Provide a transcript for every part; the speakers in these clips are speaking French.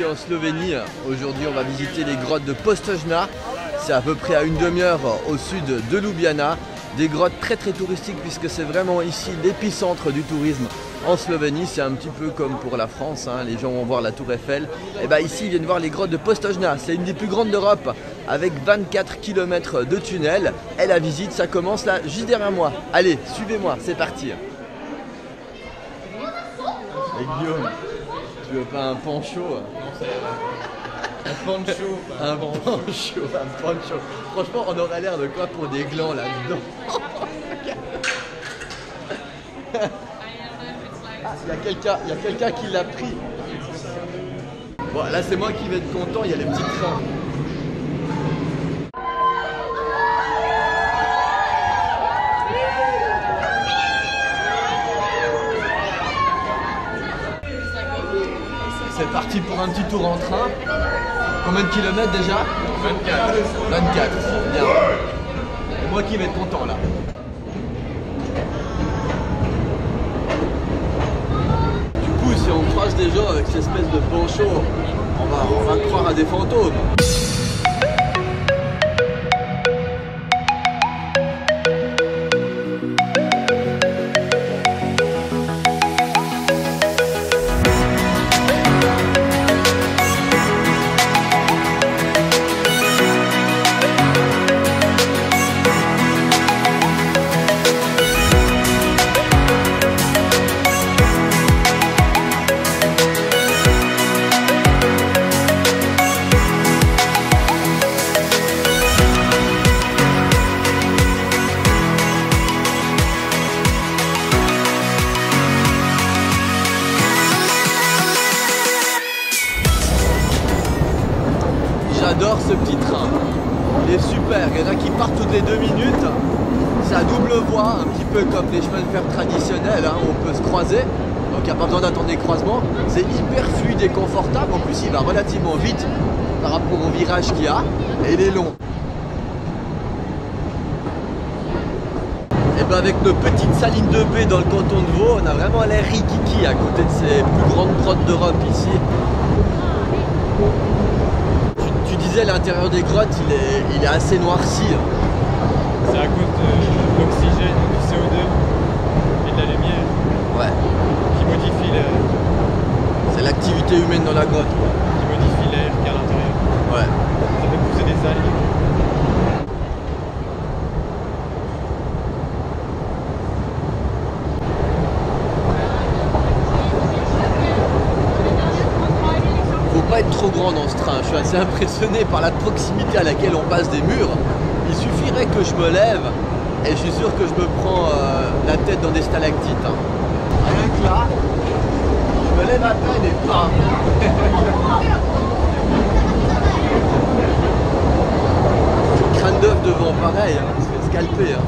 en Slovénie. Aujourd'hui, on va visiter les grottes de Postojna. C'est à peu près à une demi-heure au sud de Ljubljana. Des grottes très touristiques puisque c'est vraiment ici l'épicentre du tourisme en Slovénie. C'est un petit peu comme pour la France, hein. Les gens vont voir la tour Eiffel. Et bien ici, ils viennent voir les grottes de Postojna. C'est une des plus grandes d'Europe avec 24 km de tunnels. Et la visite, ça commence là, juste derrière moi. Allez, suivez-moi, c'est parti. Et Guillaume, tu veux pas un pancho? Un pancho. Un pancho. Franchement, on aurait l'air de quoi pour des glands là-dedans? Il y a quelqu'un qui l'a pris. Bon, là c'est moi qui vais être content, il y a les petits trains. C'est parti pour un petit tour en train. Combien de kilomètres déjà? 24. 24, bien. C'est moi qui vais être content là. Du coup, si on croise des gens avec cette espèce de poncho, on va croire à des fantômes. J'adore ce petit train, il est super, il y en a qui partent toutes les 2 minutes, c'est à double voie, un petit peu comme les chemins de fer traditionnels, hein, on peut se croiser, donc il n'y a pas besoin d'attendre des croisements, c'est hyper fluide et confortable, en plus il va relativement vite par rapport au virage qu'il y a, et il est long. Et bien avec nos petites salines de baie dans le canton de Vaud, on a vraiment l'air rikiki à côté de ces plus grandes grottes d'Europe ici. Tu disais l'intérieur des grottes il est assez noirci. C'est à cause de l'oxygène, du CO2 et de la lumière. Ouais. Qui modifie l'air. C'est l'activité humaine dans la grotte. Qui modifie l'air qu'il y a à l'intérieur. Ouais. Ça fait pousser des algues. Pas être trop grand dans ce train, je suis assez impressionné par la proximité à laquelle on passe des murs. Il suffirait que je me lève et je suis sûr que je me prends la tête dans des stalactites. Hein. Rien que là, je me lève à peine et bam. Crâne d'œuf devant, pareil, hein, on se fait scalper. Hein,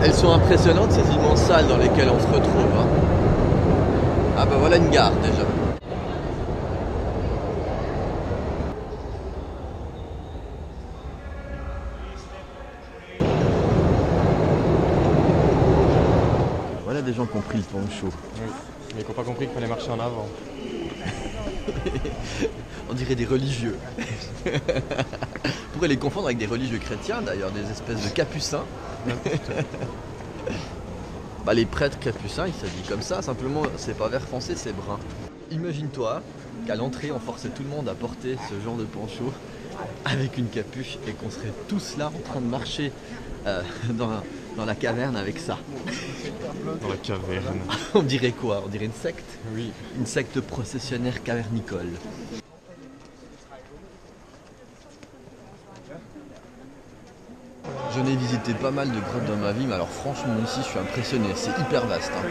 elles sont impressionnantes ces immenses salles dans lesquelles on se retrouve. Hein. Ah bah voilà une gare déjà. Voilà des gens qui ont pris le poncho. Oui, mais qui n'ont pas compris qu'il fallait marcher en avant. On dirait des religieux. On pourrait les confondre avec des religieux chrétiens d'ailleurs, des espèces de capucins. Bah, les prêtres capucins, il s'agit comme ça, simplement c'est pas vert foncé, c'est brun. Imagine-toi qu'à l'entrée on forçait tout le monde à porter ce genre de poncho avec une capuche et qu'on serait tous là en train de marcher dans la caverne avec ça. Dans la caverne. On dirait quoi? On dirait une secte? Oui. Une secte processionnaire cavernicole. Je n'ai visité pas mal de grottes dans ma vie, mais alors franchement ici je suis impressionné, c'est hyper vaste. Hein.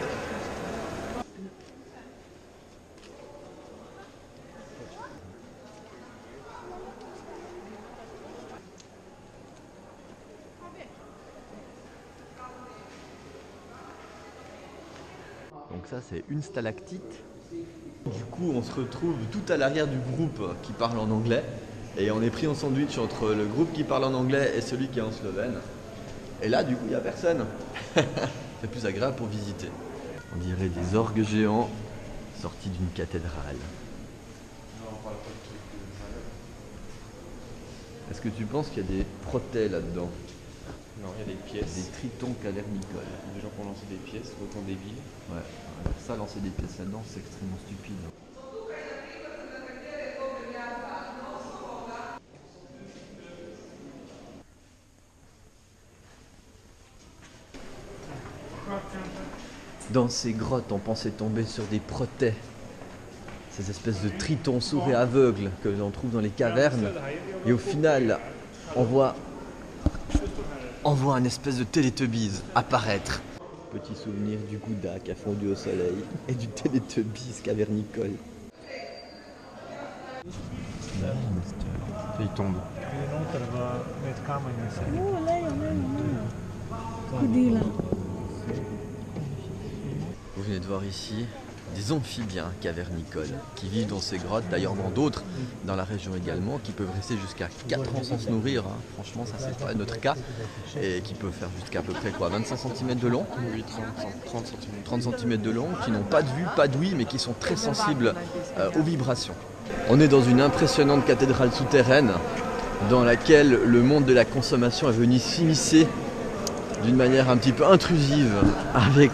Donc ça c'est une stalactite. Du coup on se retrouve tout à l'arrière du groupe qui parle en anglais. Et on est pris en sandwich entre le groupe qui parle en anglais et celui qui est en slovène. Et là, du coup, il n'y a personne. C'est plus agréable pour visiter. On dirait des orgues géants sortis d'une cathédrale. Est-ce que tu penses qu'il y a des protets là-dedans? Non, il y a des pièces. Des tritons cavernicoles. Des gens qui ont lancé des pièces autour des villes. Ouais, ça lancer des pièces là-dedans c'est extrêmement stupide. Dans ces grottes, on pensait tomber sur des protets, ces espèces de tritons sourds et aveugles que l'on trouve dans les cavernes. Et au final, on voit un espèce de Télétubbies apparaître. Petit souvenir du Gouda qui a fondu au soleil et du Télétubbies cavernicole. Et il tombe. Vous venez de voir ici des amphibiens cavernicoles qui vivent dans ces grottes, d'ailleurs dans d'autres dans la région également, qui peuvent rester jusqu'à 4 ans sans se nourrir, hein. Franchement ça c'est pas notre cas, et qui peuvent faire jusqu'à peu près quoi, 25 cm de long, Oui, 30 cm. 30 cm de long, qui n'ont pas de vue, pas d'ouïe, mais qui sont très sensibles aux vibrations. On est dans une impressionnante cathédrale souterraine dans laquelle le monde de la consommation est venu s'immiscer d'une manière un petit peu intrusive avec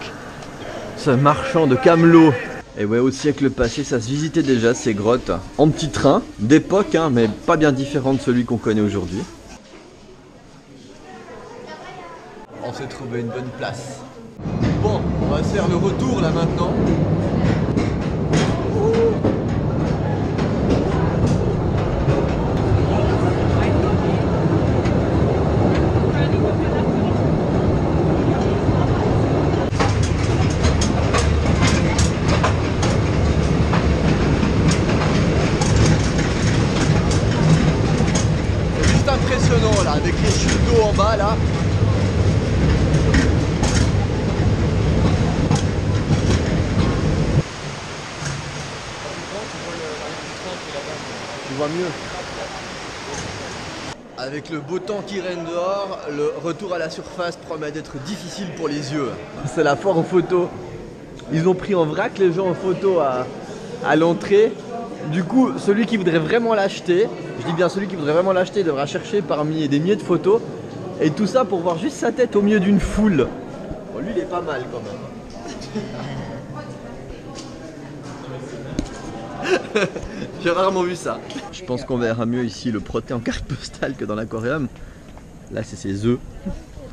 ce marchand de camelots. Et ouais, au siècle passé, ça se visitait déjà ces grottes en petit train, d'époque, hein, mais pas bien différent de celui qu'on connaît aujourd'hui. On s'est trouvé une bonne place. Bon, on va faire le retour là maintenant. Impressionnant là, avec les chutes d'eau en bas là. Tu vois mieux. Avec le beau temps qui règne dehors, le retour à la surface promet d'être difficile pour les yeux. C'est la foire aux photos. Ils ont pris en vrac les gens en photo à l'entrée. Du coup, celui qui voudrait vraiment l'acheter, je dis bien celui qui voudrait vraiment l'acheter, devra chercher parmi des milliers de photos. Et tout ça pour voir juste sa tête au milieu d'une foule. Bon, lui, il est pas mal quand même. J'ai rarement vu ça. Je pense qu'on verra mieux ici le proté en carte postale que dans l'aquarium. Là, c'est ses œufs.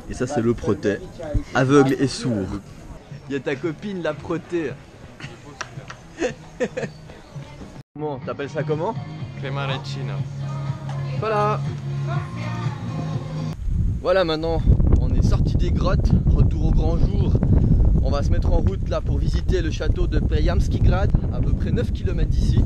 Et ça, c'est le proté, aveugle et sourd. Il y a ta copine, la proté. Comment t'appelles ça comment? Crema Regina. Voilà. Voilà, maintenant on est sorti des grottes, retour au grand jour. On va se mettre en route là pour visiter le château de Przejamski Grad, à peu près 9 km d'ici.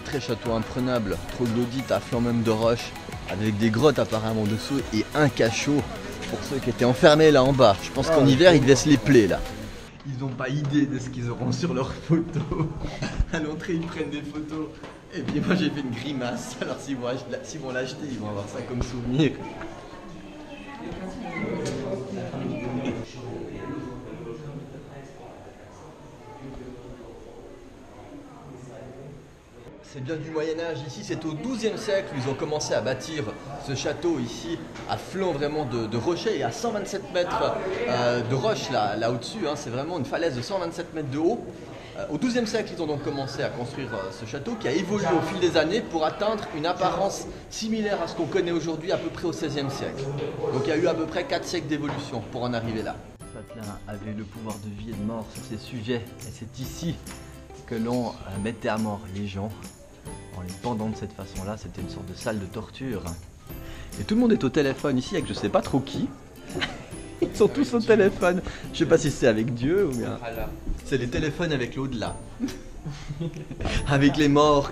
Très château imprenable, troglodyte à flanc même de roche, avec des grottes apparemment dessous et un cachot pour ceux qui étaient enfermés là en bas. Je pense qu'en hiver ils devaient se les plaire là. Ils n'ont pas idée de ce qu'ils auront sur leurs photos. À l'entrée ils prennent des photos et puis moi j'ai fait une grimace. Alors s'ils vont l'acheter ils vont avoir ça comme souvenir. C'est bien du Moyen-Âge, ici c'est au XIIe siècle, ils ont commencé à bâtir ce château ici, à flanc vraiment de rochers et à 127 mètres de roche là au-dessus, hein, c'est vraiment une falaise de 127 mètres de haut. Au XIIe siècle, ils ont donc commencé à construire ce château qui a évolué au fil des années pour atteindre une apparence similaire à ce qu'on connaît aujourd'hui à peu près au XVIe siècle. Donc il y a eu à peu près 4 siècles d'évolution pour en arriver là. Vatelin avait le pouvoir de vie et de mort sur ces sujets et c'est ici que l'on mettait à mort les gens. En les pendant de cette façon-là, c'était une sorte de salle de torture. Et tout le monde est au téléphone ici avec je sais pas trop qui. Ils sont tous au téléphone. Je sais pas si c'est avec Dieu ou bien... C'est les téléphones avec l'au-delà. Avec les morts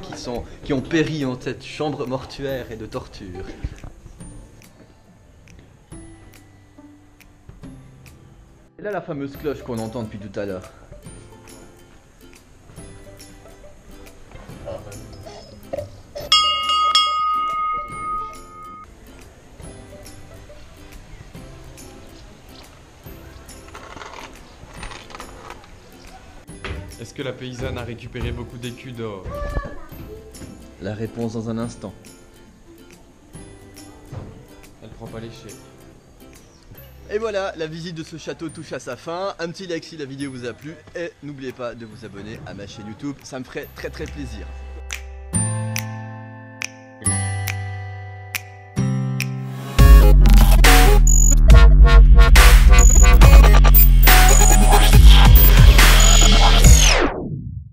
qui ont péri dans cette chambre mortuaire et de torture. Et là la fameuse cloche qu'on entend depuis tout à l'heure. Est-ce que la paysanne a récupéré beaucoup d'écus d'or? La réponse dans un instant. Elle prend pas les chèques. Et voilà, la visite de ce château touche à sa fin. Un petit like si la vidéo vous a plu et n'oubliez pas de vous abonner à ma chaîne YouTube, ça me ferait très plaisir.